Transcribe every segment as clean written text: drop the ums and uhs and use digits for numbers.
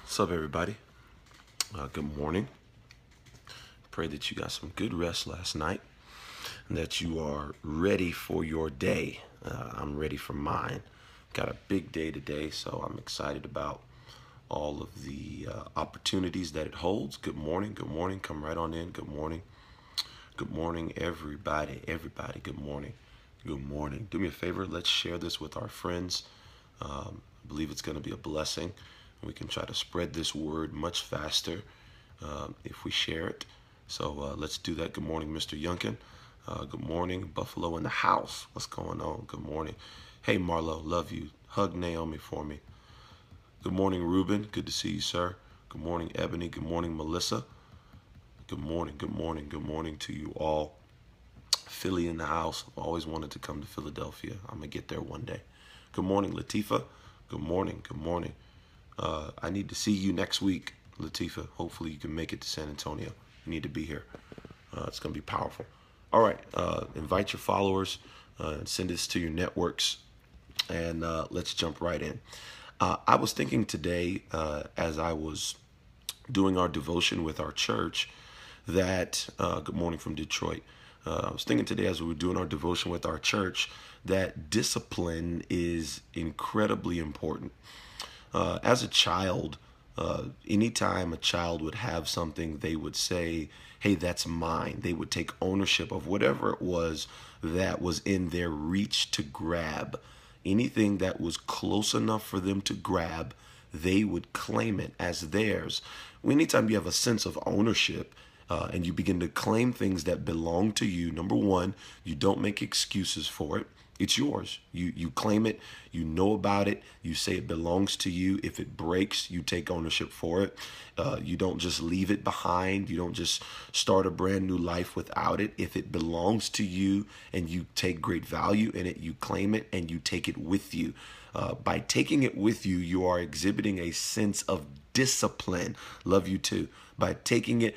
What's up, everybody? Good morning. Pray that you got some good rest last night and that you are ready for your day. I'm ready for mine. Got a big day today, so I'm excited about all of the opportunities that it holds. Good morning. Good morning. Come right on in. Good morning. Good morning, everybody. Everybody, good morning. Good morning. Do me a favor. Let's share this with our friends. I believe it's going to be a blessing. We can try to spread this word much faster if we share it. So let's do that. Good morning, Mr. Yunkin. Good morning, Buffalo in the house. What's going on? Good morning. Hey, Marlo, love you. Hug Naomi for me. Good morning, Ruben. Good to see you, sir. Good morning, Ebony. Good morning, Melissa. Good morning, good morning, good morning to you all. Philly in the house. I've always wanted to come to Philadelphia. I'm going to get there one day. Good morning, Latifa. Good morning, good morning. I need to see you next week, Latifa. Hopefully you can make it to San Antonio. You need to be here. It's going to be powerful. All right. Invite your followers and send this to your networks. And let's jump right in. I was thinking today as I was doing our devotion with our church that, good morning from Detroit. I was thinking today as we were doing our devotion with our church that discipline is incredibly important. As a child, anytime a child would have something, they would say, hey, that's mine. They would take ownership of whatever it was that was in their reach to grab. Anything that was close enough for them to grab, they would claim it as theirs. Anytime you have a sense of ownership, and you begin to claim things that belong to you, number one, you don't make excuses for it. It's yours. You claim it. You know about it. You say it belongs to you. If it breaks, you take ownership for it. You don't just leave it behind. You don't just start a brand new life without it. If it belongs to you and you take great value in it, you claim it and you take it with you. By taking it with you, you are exhibiting a sense of discipline. Love you too. By taking it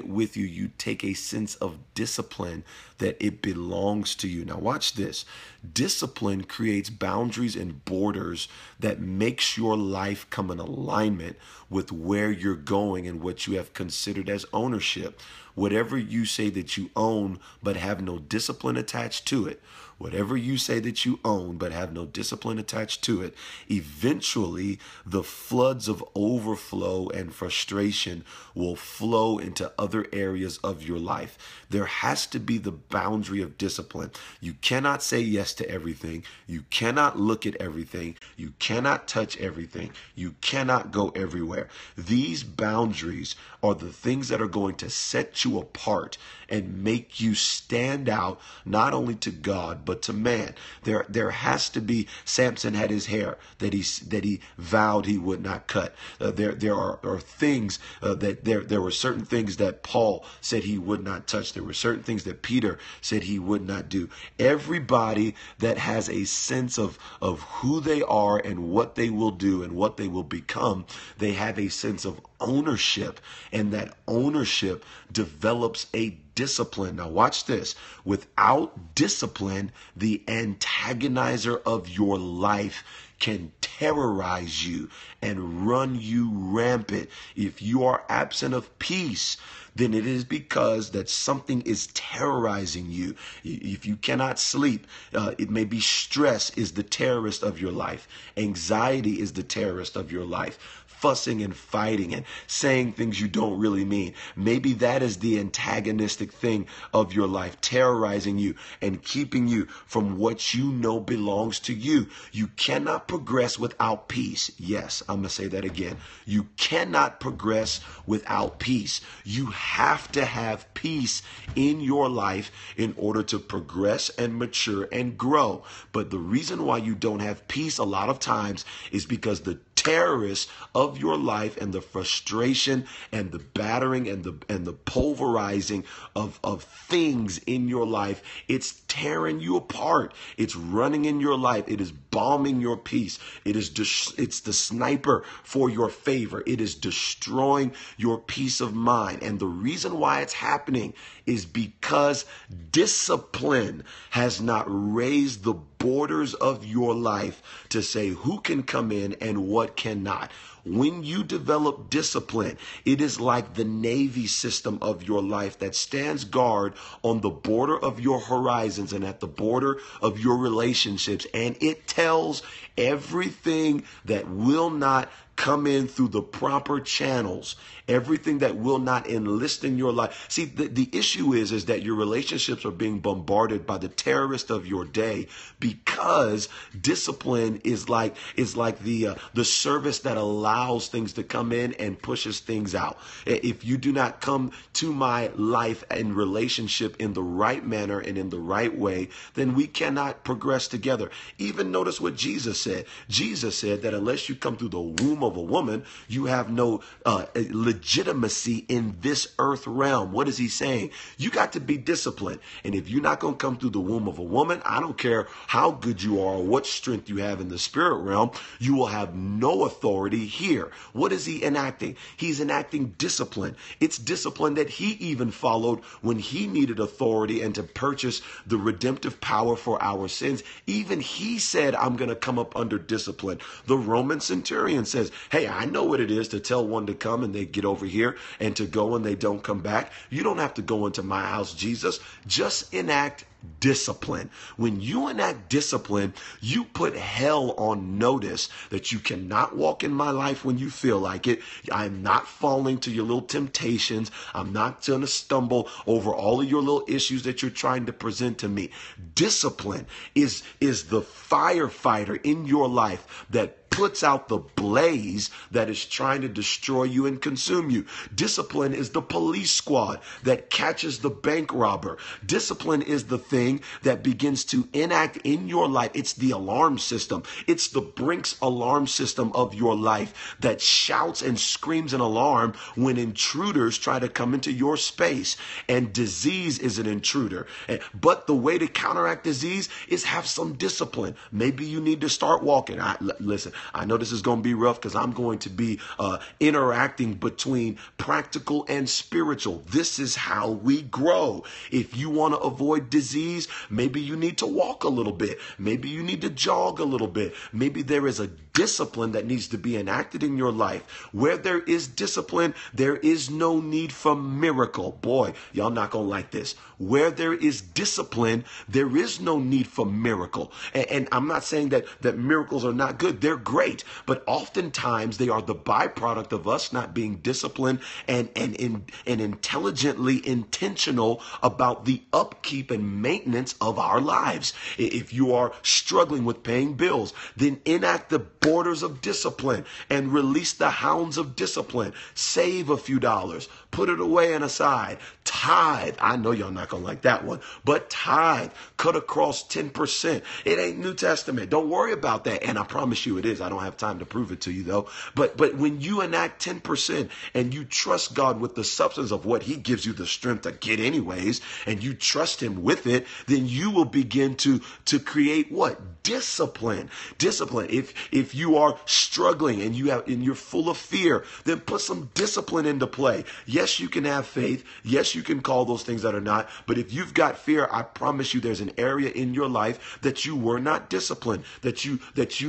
with you, you take a sense of discipline that it belongs to you. Now watch this. Discipline creates boundaries and borders that makes your life come in alignment with where you're going and what you have considered as ownership. Whatever you say that you own but have no discipline attached to it, whatever you say that you own but have no discipline attached to it, eventually the floods of overflow and frustration will flow into other areas of your life. There has to be the boundary of discipline. You cannot say yes to everything. You cannot look at everything. You cannot touch everything. You cannot go everywhere. These boundaries are the things that are going to set you apart and make you stand out not only to God but to man. There has to be. Samson had his hair that he vowed he would not cut. There are things that there were certain things that Paul said he would not touch. There were certain things that Peter said he would not do. Everybody that has a sense of who they are and what they will do and what they will become, they have a sense of ownership, and that ownership develops a discipline. Now watch this. Without discipline, the antagonizer of your life can terrorize you and run you rampant. If you are absent of peace, then it is because that something is terrorizing you. If you cannot sleep, it may be stress is the terrorist of your life. Anxiety is the terrorist of your life. Fussing and fighting and saying things you don't really mean. Maybe that is the antagonistic thing of your life, terrorizing you and keeping you from what you know belongs to you. You cannot progress without peace. Yes, I'm going to say that again. You cannot progress without peace. You have to have peace in your life in order to progress and mature and grow. But the reason why you don't have peace a lot of times is because the terrorists of your life and the frustration and the battering and the pulverizing of things in your life. It's tearing you apart. It's running in your life. It is bombing your peace. It's the sniper for your favor. It is destroying your peace of mind. And the reason why it's happening is because discipline has not raised the borders of your life to say who can come in and what cannot. When you develop discipline, it is like the Navy system of your life that stands guard on the border of your horizons and at the border of your relationships. And it tells everything that will not come in through the proper channels, everything that will not enlist in your life. See, the issue is that your relationships are being bombarded by the terrorist of your day, because discipline is like the service that allows things to come in and pushes things out. If you do not come to my life and relationship in the right manner and in the right way, then we cannot progress together. Even notice what Jesus said. Jesus said that unless you come through the womb of a woman, you have no legitimacy in this earth realm. What is he saying? You got to be disciplined. And if you're not going to come through the womb of a woman, I don't care how good you are or what strength you have in the spirit realm, you will have no authority here. What is he enacting? He's enacting discipline. It's discipline that he even followed when he needed authority and to purchase the redemptive power for our sins. Even he said, I'm going to come up under discipline. The Roman centurion says, hey, I know what it is to tell one to come and they get over here, and to go and they don't come back. You don't have to go into my house, Jesus. Just enact discipline. When you enact discipline, you put hell on notice that you cannot walk in my life when you feel like it. I'm not falling to your little temptations. I'm not going to stumble over all of your little issues that you're trying to present to me. Discipline is the firefighter in your life that puts out the blaze that is trying to destroy you and consume you. Discipline is the police squad that catches the bank robber. Discipline is the thing that begins to enact in your life. It's the alarm system. It's the Brinks alarm system of your life that shouts and screams an alarm when intruders try to come into your space. And disease is an intruder. But the way to counteract disease is have some discipline. Maybe you need to start walking. Listen, I know this is going to be rough because I'm going to be interacting between practical and spiritual. This is how we grow. If you want to avoid disease, maybe you need to walk a little bit. Maybe you need to jog a little bit. Maybe there is a discipline that needs to be enacted in your life. Where there is discipline, there is no need for miracle. Boy, y'all not going to like this. Where there is discipline, there is no need for miracle. And I'm not saying that miracles are not good. They're great. But oftentimes they are the byproduct of us not being disciplined and intelligently intentional about the upkeep and maintenance of our lives. If you are struggling with paying bills, then enact the borders of discipline and release the hounds of discipline. Save a few dollars. Put it away and aside. Tithe. I know y'all not going to like that one, but tithe. Cut across 10%. It ain't New Testament. Don't worry about that. And I promise you it is. I don't have time to prove it to you though. But when you enact 10% and you trust God with the substance of what he gives you the strength to get anyways, and you trust him with it, then you will begin to create what? Discipline. Discipline. If you are struggling and you're full of fear, then put some discipline into play. Yes, you can have faith. Yes, you can call those things that are not. But if you've got fear, I promise you there's an area in your life that you were not disciplined, that you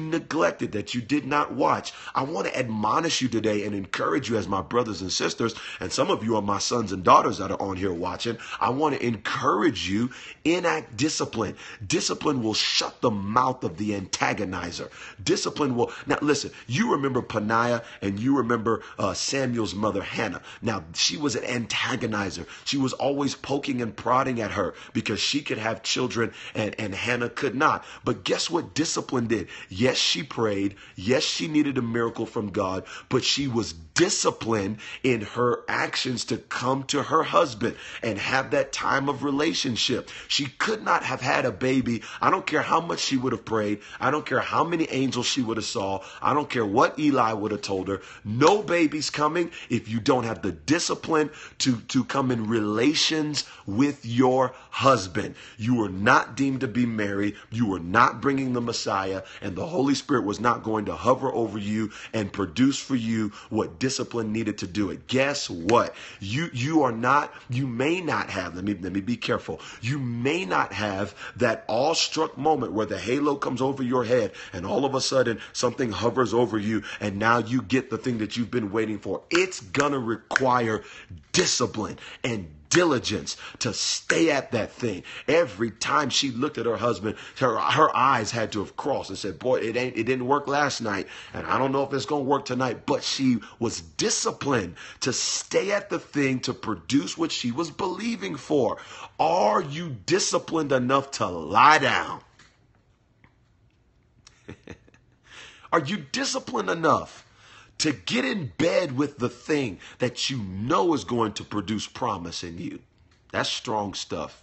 neglected, that you did not watch. I want to admonish you today and encourage you as my brothers and sisters, and some of you are my sons and daughters that are on here watching. I want to encourage you, enact discipline. Discipline will shut the mouth of the antagonizer. Discipline will. Now listen, you remember Peninnah and you remember Samuel's mother Hannah. Now she was an antagonizer. She was always poking and prodding at her because she could have children and Hannah could not. But guess what discipline did? Yes, she prayed. Yes, she needed a miracle from God, but she was disciplined in her actions to come to her husband and have that time of relationship. She could not have had a baby. I don't care how much she would have prayed. I don't care how many angels she would have saw. I don't care what Eli would have told her. No baby's coming if you don't have the discipline to come in relations with your husband. You are not deemed to be married. You are not bringing the Messiah, and the Holy Spirit was not going to hover over you and produce for you what discipline needed to do it. Guess what? You may not have, let me be careful. You may not have that awestruck moment where the halo comes over your head and all of a sudden something hovers over you and now you get the thing that you've been waiting for. It's gonna require discipline and diligence to stay at that thing. Every time she looked at her husband, her eyes had to have crossed and said, boy, it didn't work last night, and I don't know if it's going to work tonight. But she was disciplined to stay at the thing to produce what she was believing for. Are you disciplined enough to lie down? Are you disciplined enough to get in bed with the thing that you know is going to produce promise in you? That's strong stuff.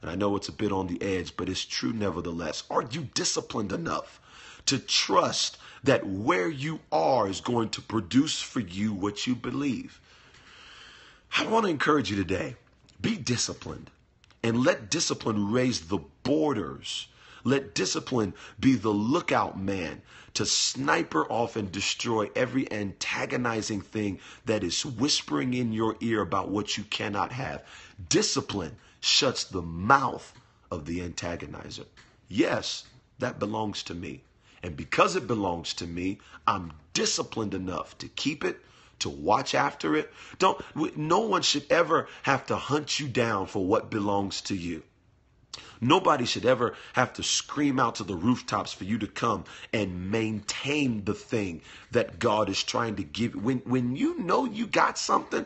And I know it's a bit on the edge, but it's true nevertheless. Are you disciplined enough to trust that where you are is going to produce for you what you believe? I want to encourage you today. Be disciplined and let discipline raise the borders. Let discipline be the lookout man to sniper off and destroy every antagonizing thing that is whispering in your ear about what you cannot have. Discipline shuts the mouth of the antagonizer. Yes, that belongs to me. And because it belongs to me, I'm disciplined enough to keep it, to watch after it. No one should ever have to hunt you down for what belongs to you. Nobody should ever have to scream out to the rooftops for you to come and maintain the thing that God is trying to give. When you know you got something,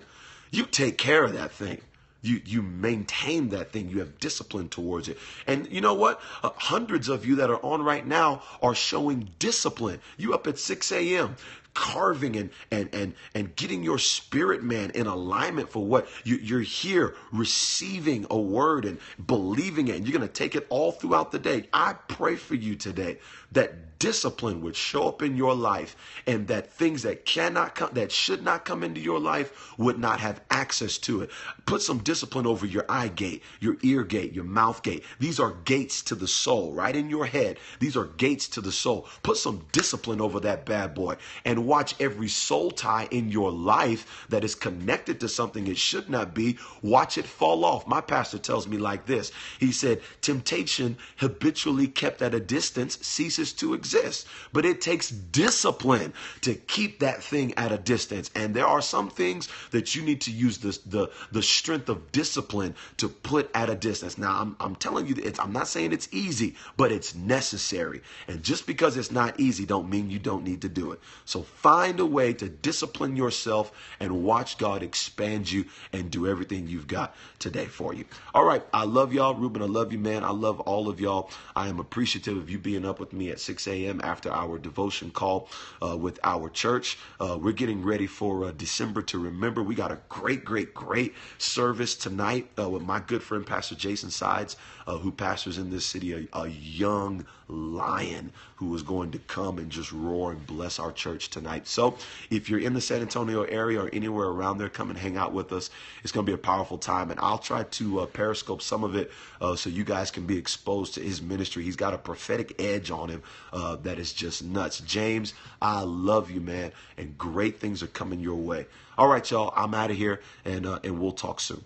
you take care of that thing. You maintain that thing. You have discipline towards it. And you know what? Hundreds of you that are on right now are showing discipline. You up at 6 a.m. carving and getting your spirit man in alignment for what you're here receiving a word and believing it. And you're going to take it all throughout the day. I pray for you today that discipline would show up in your life, and that things that cannot come, that should not come into your life, would not have access to it. Put some discipline over your eye gate, your ear gate, your mouth gate. These are gates to the soul, right in your head. These are gates to the soul. Put some discipline over that bad boy and watch every soul tie in your life that is connected to something it should not be. Watch it fall off. My pastor tells me like this. He said, temptation habitually kept at a distance ceases to exist, but it takes discipline to keep that thing at a distance. And there are some things that you need to use the strength of discipline to put at a distance. Now, I'm telling you, I'm not saying it's easy, but it's necessary. And just because it's not easy don't mean you don't need to do it. So find a way to discipline yourself and watch God expand you and do everything you've got today for you. All right. I love y'all. Ruben, I love you, man. I love all of y'all. I am appreciative of you being up with me at 6 a.m. after our devotion call with our church. We're getting ready for December to Remember. We got a great service tonight with my good friend, Pastor Jason Sides, who pastors in this city, a young lion who is going to come and just roar and bless our church tonight. So if you're in the San Antonio area or anywhere around there, come and hang out with us. It's going to be a powerful time, and I'll try to periscope some of it so you guys can be exposed to his ministry. He's got a prophetic edge on him that is just nuts. James, I love you, man, and great things are coming your way. All right, y'all, I'm out of here, and we'll talk soon.